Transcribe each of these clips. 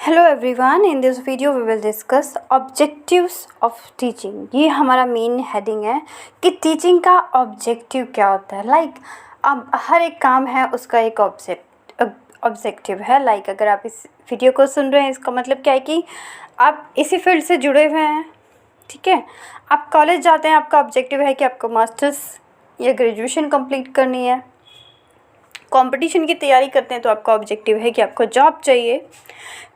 Hello everyone, in this video we will discuss objectives of teaching. ये हमारा main heading है कि teaching का ऑब्जेक्टिव क्या होता है। अब हर एक काम है उसका एक ऑब्जेक्टिव है। अगर आप इस वीडियो को सुन रहे हैं, इसका मतलब क्या है कि आप इसी फील्ड से जुड़े हुए हैं। ठीक है, आप कॉलेज जाते हैं, आपका ऑब्जेक्टिव है कि आपको मास्टर्स या ग्रेजुएशन कंप्लीट करनी है। कंपटीशन की तैयारी करते हैं तो आपका ऑब्जेक्टिव है कि आपको जॉब चाहिए।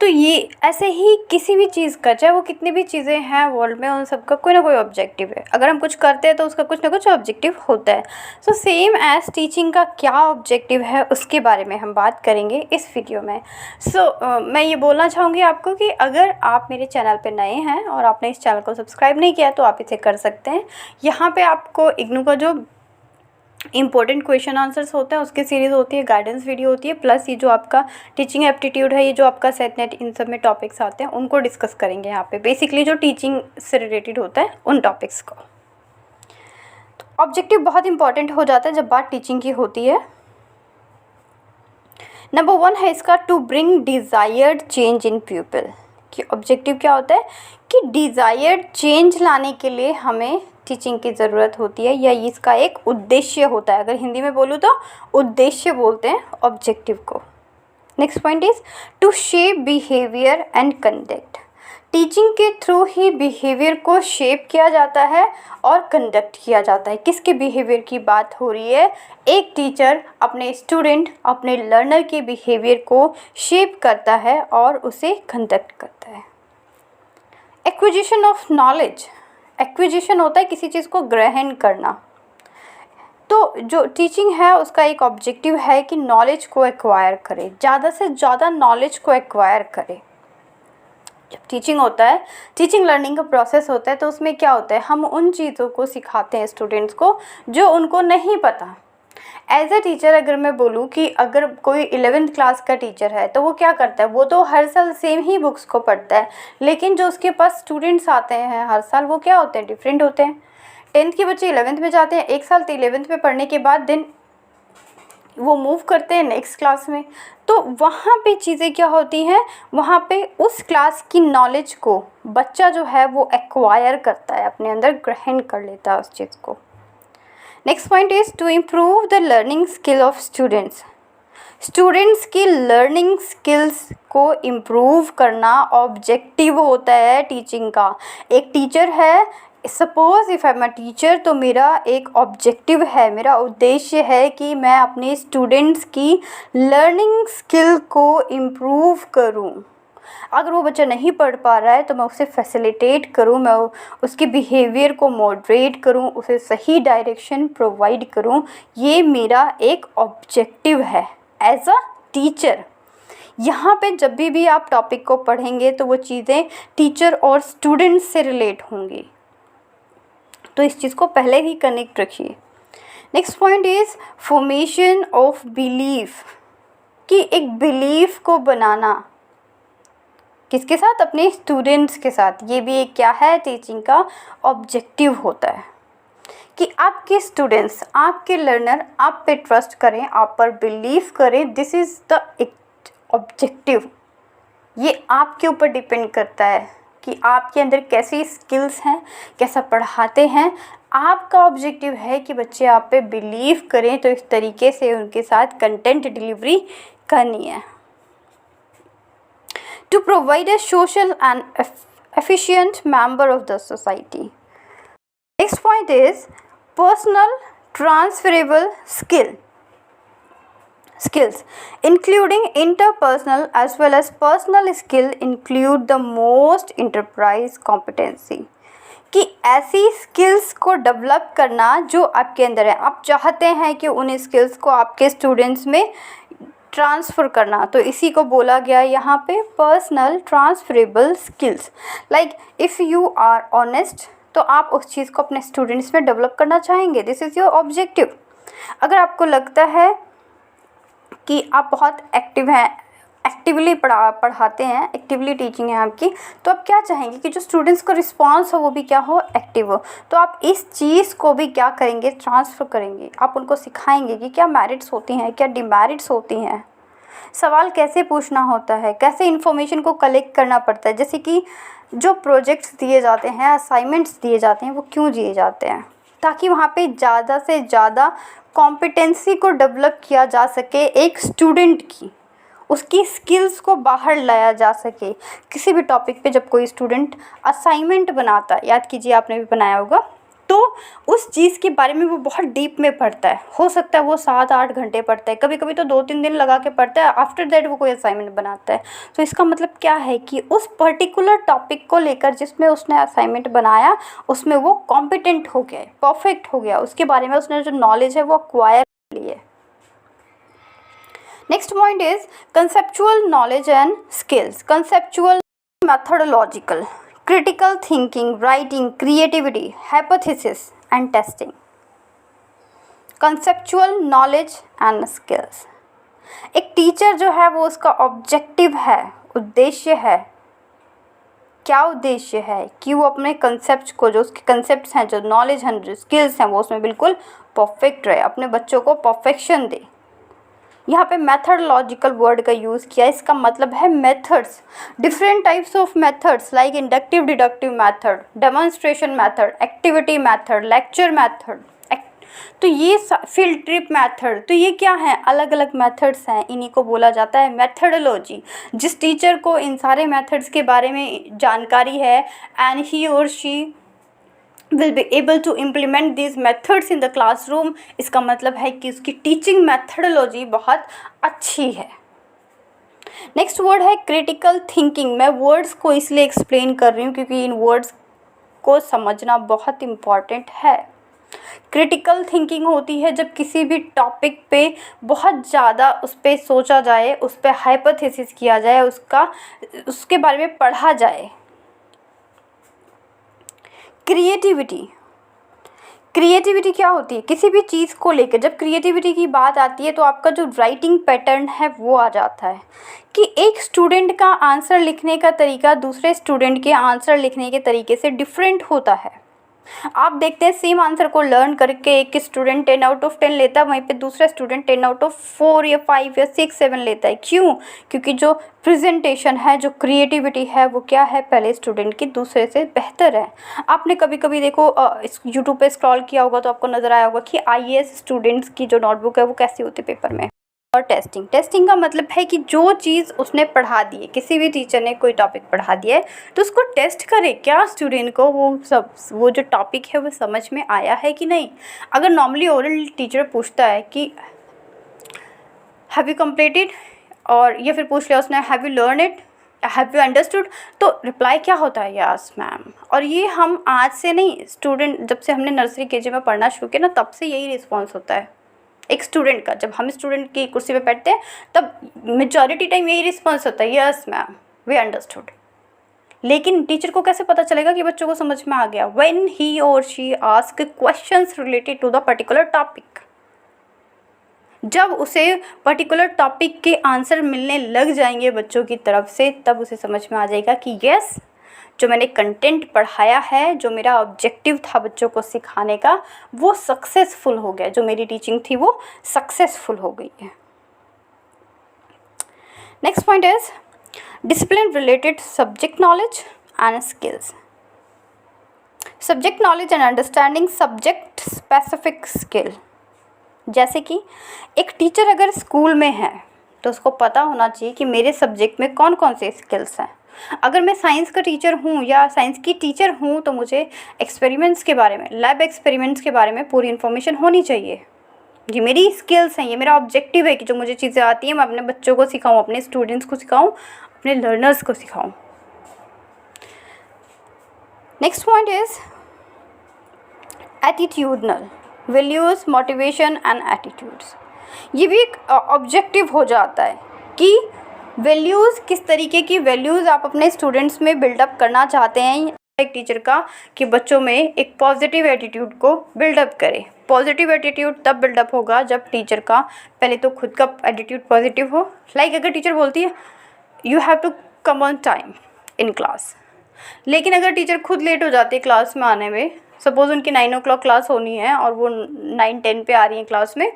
तो ये ऐसे ही किसी भी चीज़ का, चाहे वो कितनी भी चीज़ें हैं वर्ल्ड में, उन सब का कोई ना कोई ऑब्जेक्टिव है। अगर हम कुछ करते हैं तो उसका कुछ ना कुछ ऑब्जेक्टिव होता है। सो सेम एज टीचिंग का क्या ऑब्जेक्टिव है उसके बारे में हम बात करेंगे इस वीडियो में। मैं ये बोलना चाहूँगी आपको कि अगर आप मेरे चैनल पर नए हैं और आपने इस चैनल को सब्सक्राइब नहीं किया तो आप इसे कर सकते हैं। यहाँ पर आपको इग्नू का जो इंपॉर्टेंट क्वेश्चन आंसर्स होता है उसकी सीरीज़ होती है, गाइडेंस वीडियो होती है, प्लस ये जो आपका टीचिंग एप्टीट्यूड है, ये जो आपका सेट नेट, इन सब में टॉपिक्स आते हैं उनको डिस्कस करेंगे यहाँ पे। बेसिकली जो टीचिंग से रिलेटेड होता है उन टॉपिक्स को। तो ऑब्जेक्टिव बहुत इंपॉर्टेंट हो जाता है जब बात टीचिंग की होती है। नंबर 1 है इसका, to bring desired change in people. कि ऑब्जेक्टिव क्या होता है कि डिज़ायर्ड चेंज लाने के लिए हमें टीचिंग की ज़रूरत होती है, या इसका एक उद्देश्य होता है। अगर हिंदी में बोलूँ तो उद्देश्य बोलते हैं ऑब्जेक्टिव को। Next point is to shape behaviour and conduct. Teaching के थ्रू ही बिहेवियर को शेप किया जाता है और कंडक्ट किया जाता है। किसके बिहेवियर की बात हो रही है? एक टीचर अपने स्टूडेंट, अपने लर्नर के बिहेवियर को शेप करता है और उसे कंडक्ट करता है। Acquisition of knowledge. एक्विजिशन होता है किसी चीज़ को ग्रहण करना। तो जो टीचिंग है उसका एक ऑब्जेक्टिव है कि नॉलेज को एक्वायर करे, ज़्यादा से ज़्यादा नॉलेज को एक्वायर करे। जब टीचिंग होता है, टीचिंग लर्निंग का प्रोसेस होता है, तो उसमें क्या होता है, हम उन चीज़ों को सिखाते हैं स्टूडेंट्स को जो उनको नहीं पता। एज ए टीचर अगर मैं बोलूँ कि अगर कोई 11th क्लास का टीचर है तो वो क्या करता है, वो तो हर साल सेम ही बुक्स को पढ़ता है, लेकिन जो उसके पास स्टूडेंट्स आते हैं हर साल वो क्या होते हैं, डिफरेंट होते हैं। 10th के बच्चे 11th में जाते हैं, एक साल 11th में पढ़ने के बाद देन वो मूव करते हैं नेक्स्ट क्लास में। तो वहाँ पे चीज़ें क्या होती हैं, वहाँ पे उस क्लास की नॉलेज को बच्चा जो है वो एक्वायर करता है, अपने अंदर ग्रहण कर लेता है उस चीज़ को। Next point is to improve the learning skill of students. Students की लर्निंग स्किल्स को इम्प्रूव करना ऑब्जेक्टिव होता है टीचिंग का। एक टीचर है, suppose if I am a teacher, तो मेरा एक ऑब्जेक्टिव है, मेरा उद्देश्य है कि मैं अपने स्टूडेंट्स की लर्निंग स्किल को इम्प्रूव करूं। अगर वो बच्चा नहीं पढ़ पा रहा है तो मैं उसे फैसिलिटेट करूं, मैं उसके बिहेवियर को मॉडरेट करूं, उसे सही डायरेक्शन प्रोवाइड करूं। ये मेरा एक ऑब्जेक्टिव है एज अ टीचर। यहाँ पे जब भी आप टॉपिक को पढ़ेंगे तो वो चीज़ें टीचर और स्टूडेंट्स से रिलेट होंगी, तो इस चीज़ को पहले ही कनेक्ट रखिए। Next point is formation of belief. कि एक बिलीफ को बनाना किसके साथ, अपने स्टूडेंट्स के साथ। ये भी एक क्या है, टीचिंग का ऑब्जेक्टिव होता है कि आपके स्टूडेंट्स, आपके लर्नर आप पे ट्रस्ट करें, आप पर बिलीव करें। This is the objective. ये आपके ऊपर डिपेंड करता है कि आपके अंदर कैसी स्किल्स हैं, कैसा पढ़ाते हैं। आपका ऑब्जेक्टिव है कि बच्चे आप पे बिलीव करें, तो इस तरीके से उनके साथ कंटेंट डिलीवरी करनी है। To provide a social and efficient member of the society. Next point is personal transferable skills, including interpersonal as well as personal skill, include the most enterprise competency. कि ऐसी स्किल्स को develop करना जो आपके अंदर है, आप चाहते हैं कि उन स्किल्स को आपके स्टूडेंट्स में ट्रांसफ़र करना, तो इसी को बोला गया यहाँ पे personal transferable skills. Like if you are honest, तो आप उस चीज़ को अपने स्टूडेंट्स में डेवलप करना चाहेंगे। This is your objective. अगर आपको लगता है कि आप बहुत एक्टिव हैं, एक्टिवली पढ़ाते हैं, एक्टिवली टीचिंग है आपकी, तो आप क्या चाहेंगे कि जो स्टूडेंट्स को रिस्पांस हो वो भी क्या हो, एक्टिव हो। तो आप इस चीज़ को भी क्या करेंगे, ट्रांसफ़र करेंगे। आप उनको सिखाएंगे कि क्या मेरिट्स होती हैं, क्या डिमेरिट्स होती हैं। सवाल कैसे पूछना होता है, कैसे इन्फॉर्मेशन को कलेक्ट करना पड़ता है। जैसे कि जो प्रोजेक्ट्स दिए जाते हैं, असाइनमेंट्स दिए जाते हैं, वो क्यों दिए जाते हैं, ताकि वहाँ पे ज़्यादा से ज़्यादा कॉम्पिटेंसी को डेवलप किया जा सके, एक स्टूडेंट की उसकी स्किल्स को बाहर लाया जा सके। किसी भी टॉपिक पे जब कोई स्टूडेंट असाइनमेंट बनाता है, याद कीजिए आपने भी बनाया होगा, तो उस चीज़ के बारे में वो बहुत डीप में पढ़ता है। हो सकता है वो 7-8 घंटे पढ़ता है, कभी कभी तो 2-3 दिन लगा के पढ़ता है, आफ्टर दैट वो कोई असाइनमेंट बनाता है। तो इसका मतलब क्या है कि उस पर्टिकुलर टॉपिक को लेकर जिसमें उसने असाइनमेंट बनाया, उसमें वो कॉम्पिटेंट हो गया, परफेक्ट हो गया, उसके बारे में उसने जो नॉलेज है वो अक्वायर कर ली है। Next point is conceptual knowledge and skills. Conceptual, methodological, critical thinking, writing, creativity, hypothesis and testing. Conceptual knowledge and skills. एक टीचर जो है वो उसका ऑब्जेक्टिव है, उद्देश्य है। क्या उद्देश्य है कि वो अपने कंसेप्ट को, जो उसके कंसेप्ट हैं, जो नॉलेज हैं, जो स्किल्स हैं, वो उसमें बिल्कुल परफेक्ट रहे, अपने बच्चों को परफेक्शन दे। यहाँ पे मेथडलॉजिकल वर्ड का यूज़ किया, इसका मतलब है methods, different types of methods like inductive deductive method, demonstration method, activity method, lecture method, तो ये फील्ड ट्रिप मेथड, तो ये क्या है, अलग अलग मेथड्स हैं, इन्हीं को बोला जाता है मेथडोलॉजी। जिस टीचर को इन सारे मेथड्स के बारे में जानकारी है एंड ही और she will be able to implement these methods in the classroom, इसका मतलब है कि उसकी टीचिंग मेथडोलॉजी बहुत अच्छी है। नेक्स्ट वर्ड है क्रिटिकल थिंकिंग। मैं वर्ड्स को इसलिए एक्सप्लेन कर रही हूँ क्योंकि इन वर्ड्स को समझना बहुत इम्पॉर्टेंट है। क्रिटिकल थिंकिंग होती है जब किसी भी टॉपिक पे बहुत ज़्यादा उस पर सोचा जाए, उस पर हाइपोथेसिस किया जाए, उसके बारे में पढ़ा जाए। क्रिएटिविटी क्या होती है, किसी भी चीज़ को लेकर जब क्रिएटिविटी की बात आती है तो आपका जो राइटिंग पैटर्न है वो आ जाता है कि एक स्टूडेंट का आंसर लिखने का तरीका दूसरे स्टूडेंट के आंसर लिखने के तरीके से डिफरेंट होता है। आप देखते हैं सेम आंसर को लर्न करके एक स्टूडेंट 10 आउट ऑफ 10 लेता है, वहीं पे दूसरा स्टूडेंट 10 आउट ऑफ 4 या 5 या 6, 7 लेता है। क्यों? क्योंकि जो प्रेजेंटेशन है, जो क्रिएटिविटी है, वो क्या है, पहले स्टूडेंट की दूसरे से बेहतर है। आपने कभी कभी देखो यूट्यूब पे स्क्रॉल किया होगा तो आपको नज़र आया होगा कि IAS स्टूडेंट्स की जो नोटबुक है वो कैसी होती है पेपर में। और टेस्टिंग का मतलब है कि जो चीज़ उसने पढ़ा दी है, किसी भी टीचर ने कोई टॉपिक पढ़ा दिया है तो उसको टेस्ट करे, क्या स्टूडेंट को वो जो टॉपिक है वो समझ में आया है कि नहीं। अगर नॉर्मली ओरल टीचर पूछता है कि हैव यू कंप्लीटेड, और या फिर पूछ लिया उसने have you learn it, have you understood, तो रिप्लाई क्या होता है, यस मैम। और ये हम आज से नहीं, स्टूडेंट जब से हमने नर्सरी KG में पढ़ना शुरू किया ना, तब से यही रिस्पॉन्स होता है एक स्टूडेंट का। जब हम स्टूडेंट की कुर्सी पे बैठते हैं तब मेजॉरिटी टाइम यही रिस्पॉन्स होता है, यस मैम वी अंडरस्टूड। लेकिन टीचर को कैसे पता चलेगा कि बच्चों को समझ में आ गया? व्हेन ही और she ask questions related to the particular topic. जब उसे पर्टिकुलर टॉपिक के आंसर मिलने लग जाएंगे बच्चों की तरफ से, तब उसे समझ में आ जाएगा कि यस, जो मैंने कंटेंट पढ़ाया है, जो मेरा ऑब्जेक्टिव था बच्चों को सिखाने का, वो सक्सेसफुल हो गया, जो मेरी टीचिंग थी वो सक्सेसफुल हो गई है। Next point is discipline related subject knowledge and skills. Subject knowledge and understanding subject specific skill. जैसे कि एक टीचर अगर स्कूल में है तो उसको पता होना चाहिए कि मेरे सब्जेक्ट में कौन कौन से स्किल्स हैं। अगर मैं साइंस का टीचर हूँ या साइंस की टीचर हूँ तो मुझे एक्सपेरिमेंट्स के बारे में, लैब एक्सपेरिमेंट्स के बारे में पूरी इन्फॉर्मेशन होनी चाहिए। ये मेरी स्किल्स हैं, ये मेरा ऑब्जेक्टिव है कि जो मुझे चीज़ें आती हैं मैं अपने बच्चों को सिखाऊँ, अपने स्टूडेंट्स को सिखाऊँ, अपने लर्नर्स को सिखाऊँ। Next point is attitudinal values, motivation and attitudes. ये भी एक ऑब्जेक्टिव हो जाता है कि वैल्यूज़, किस तरीके की वैल्यूज़ आप अपने स्टूडेंट्स में बिल्डअप करना चाहते हैं एक टीचर का, कि बच्चों में एक पॉजिटिव एटीट्यूड को बिल्डअप करे। पॉजिटिव एटीट्यूड तब बिल्डअप होगा जब टीचर का पहले तो खुद का एटीट्यूड पॉजिटिव हो। लाइक अगर टीचर बोलती है you have to come on time in class, लेकिन अगर टीचर खुद लेट हो जाती है क्लास में आने में, सपोज़ उनकी 9 o'clock क्लास होनी है और वो 9-10 पे आ रही हैं क्लास में,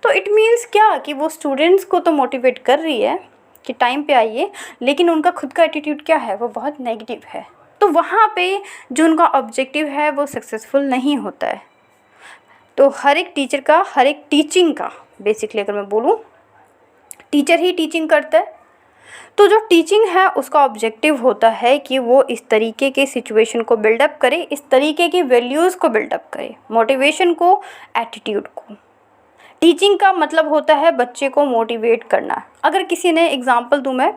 तो इट मीन्स क्या कि वो स्टूडेंट्स को तो मोटिवेट कर रही है कि टाइम पे आइए, लेकिन उनका खुद का एटीट्यूड क्या है, वो बहुत नेगेटिव है। तो वहाँ पे जो उनका ऑब्जेक्टिव है वो सक्सेसफुल नहीं होता है। तो हर एक टीचर का, हर एक टीचिंग का, बेसिकली अगर मैं बोलूँ, टीचर ही टीचिंग करता है। तो जो टीचिंग है उसका ऑब्जेक्टिव होता है कि वो इस तरीके के सिचुएशन को बिल्डअप करे, इस तरीके की वैल्यूज़ को बिल्डअप करे, मोटिवेशन को, एटीट्यूड को। टीचिंग का मतलब होता है बच्चे को मोटिवेट करना। अगर किसी ने, एग्जांपल दूं मैं,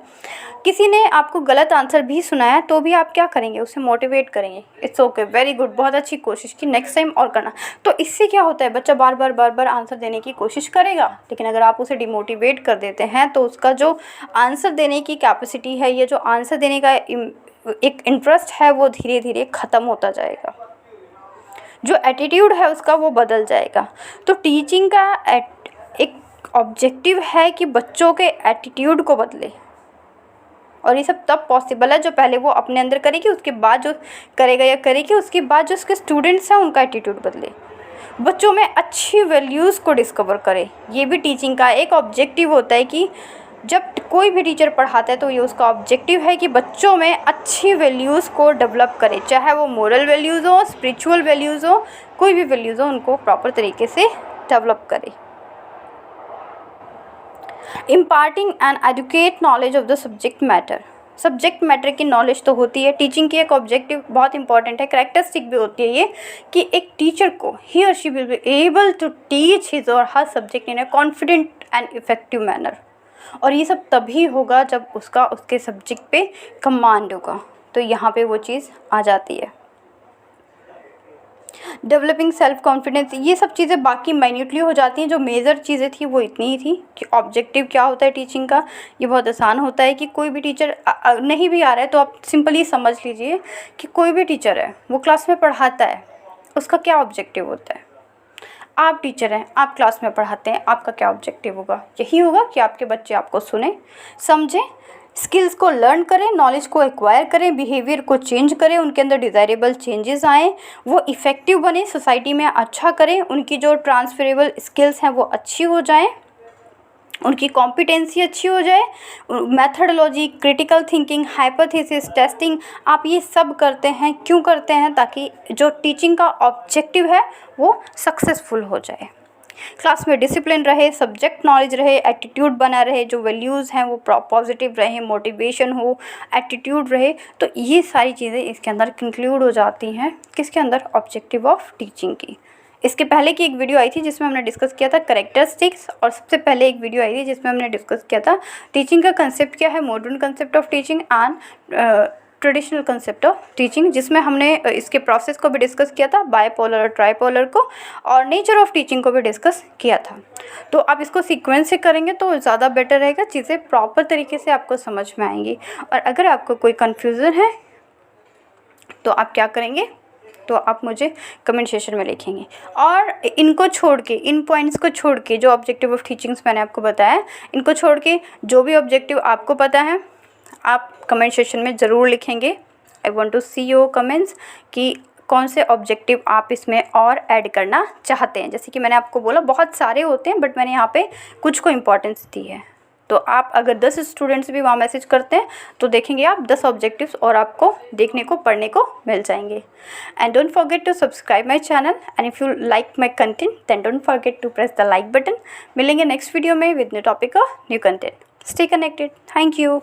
किसी ने आपको गलत आंसर भी सुनाया तो भी आप क्या करेंगे, उसे मोटिवेट करेंगे, इट्स ओके, वेरी गुड, बहुत अच्छी कोशिश की, नेक्स्ट टाइम और करना। तो इससे क्या होता है, बच्चा बार बार आंसर देने की कोशिश करेगा। लेकिन अगर आप उसे डिमोटिवेट कर देते हैं तो उसका जो आंसर देने की कैपेसिटी है, या जो आंसर देने का एक इंटरेस्ट है, वो धीरे धीरे ख़त्म होता जाएगा। जो एटीट्यूड है उसका वो बदल जाएगा। तो टीचिंग का एक ऑब्जेक्टिव है कि बच्चों के एटीट्यूड को बदले, और ये सब तब पॉसिबल है जो पहले वो अपने अंदर करेगी, उसके बाद जो करेगा या करेगी, उसके बाद जो उसके स्टूडेंट्स हैं उनका एटीट्यूड बदले, बच्चों में अच्छी वैल्यूज़ को डिस्कवर करे। ये भी टीचिंग का एक ऑब्जेक्टिव होता है कि जब कोई भी टीचर पढ़ाता है तो ये उसका ऑब्जेक्टिव है कि बच्चों में अच्छी वैल्यूज़ को डेवलप करे, चाहे वो मोरल वैल्यूज़ हो, स्पिरिचुअल वैल्यूज़ हो, कोई भी वैल्यूज़ हो, उनको प्रॉपर तरीके से डेवलप करे। Imparting and educate knowledge of the subject matter. Subject matter की नॉलेज तो होती है, टीचिंग की एक ऑब्जेक्टिव बहुत इंपॉर्टेंट है, करैक्टरिस्टिक भी होती है ये कि एक टीचर को ही और she will be able to teach his और her subject in a confident and effective manner. और ये सब तभी होगा जब उसका उसके सब्जेक्ट पे कमांड होगा। तो यहाँ पे वो चीज़ आ जाती है। डेवलपिंग सेल्फ कॉन्फिडेंस, ये सब चीज़ें बाकी माइन्यूटली हो जाती हैं। जो मेजर चीज़ें थी वो इतनी ही थी कि ऑब्जेक्टिव क्या होता है टीचिंग का। ये बहुत आसान होता है कि कोई भी टीचर नहीं भी आ रहा है तो आप सिंपली समझ लीजिए कि कोई भी टीचर है, वो क्लास में पढ़ाता है, उसका क्या ऑब्जेक्टिव होता है। आप टीचर हैं, आप क्लास में पढ़ाते हैं, आपका क्या ऑब्जेक्टिव होगा, यही होगा कि आपके बच्चे आपको सुने, समझें, स्किल्स को लर्न करें, नॉलेज को एक्वायर करें, बिहेवियर को चेंज करें, उनके अंदर डिज़ायरेबल चेंजेस आएँ, वो इफ़ेक्टिव बने, सोसाइटी में अच्छा करें, उनकी जो ट्रांसफरेबल स्किल्स हैं वो अच्छी हो जाएँ, उनकी कॉम्पिटेंसी अच्छी हो जाए, methodology, critical thinking, hypothesis testing, आप ये सब करते हैं। क्यों करते हैं? ताकि जो टीचिंग का ऑब्जेक्टिव है वो सक्सेसफुल हो जाए, क्लास में डिसिप्लिन रहे, सब्जेक्ट नॉलेज रहे, एटीट्यूड बना रहे, जो वैल्यूज़ हैं वो पॉजिटिव रहे, मोटिवेशन हो, एटीट्यूड रहे। तो ये सारी चीज़ें इसके अंदर इंक्लूड हो जाती हैं, किसके अंदर, ऑब्जेक्टिव ऑफ टीचिंग की। इसके पहले की एक वीडियो आई थी जिसमें हमने डिस्कस किया था करैक्टरिस्टिक्स, और सबसे पहले एक वीडियो आई थी जिसमें हमने डिस्कस किया था टीचिंग का कंसेप्ट क्या है, modern concept of teaching and traditional concept of teaching, जिसमें हमने इसके प्रोसेस को भी डिस्कस किया था, बायपोलर और ट्राइपोलर को, और नेचर ऑफ टीचिंग को भी डिस्कस किया था। तो आप इसको सीक्वेंस से करेंगे तो ज़्यादा बेटर रहेगा, चीज़ें प्रॉपर तरीके से आपको समझ में आएंगी। और अगर आपको कोई कन्फ्यूज़न है तो आप क्या करेंगे, तो आप मुझे कमेंट सेक्शन में लिखेंगे। और इनको छोड़ के, इन पॉइंट्स को छोड़ के, जो ऑब्जेक्टिव ऑफ टीचिंग्स मैंने आपको बताया, इनको छोड़ के जो भी ऑब्जेक्टिव आपको पता है आप कमेंट सेक्शन में ज़रूर लिखेंगे। I want to see your comments कि कौन से ऑब्जेक्टिव आप इसमें और ऐड करना चाहते हैं। जैसे कि मैंने आपको बोला बहुत सारे होते हैं, बट मैंने यहाँ पे कुछ को इम्पोर्टेंस दी है। तो आप अगर 10 स्टूडेंट्स भी वहाँ मैसेज करते हैं तो देखेंगे आप 10 ऑब्जेक्टिव्स और आपको देखने को, पढ़ने को मिल जाएंगे। And don't forget to subscribe my channel, and if you like my content then don't forget to press the like button. मिलेंगे नेक्स्ट वीडियो में विद न्यू टॉपिक और new content. Stay connected. Thank you.